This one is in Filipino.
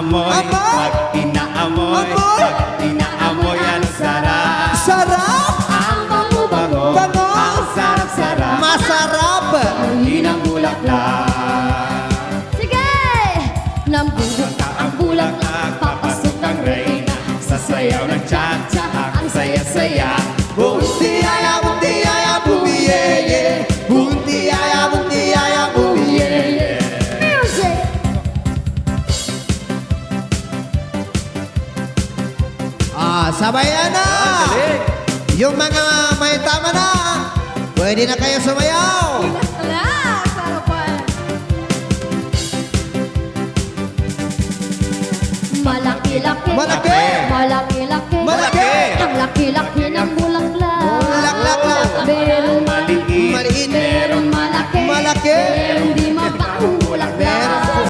inaamoy, pag inaamoy, pag inaamoy, ang sarap. Sarap! Ang bango-bango, Bango! ang sarap-sarap. Masarap! Huli ng bulaklak. Sige! Nambulok ang bulaklak, papasok ang reyna. Sa sayaw ng cha-cha, ang saya-saya. Buntiyaya, buntiyaya, bumiyeye. Buntiyaya, buntiyaya, bumiyeye. Music! Sabayan na! Yung mga may tama na, pwede na kayo sumayaw. Relax! Harapan! Malaki-laki. Malaki! Malaki-laki. Malaki! Ang laki-laki ng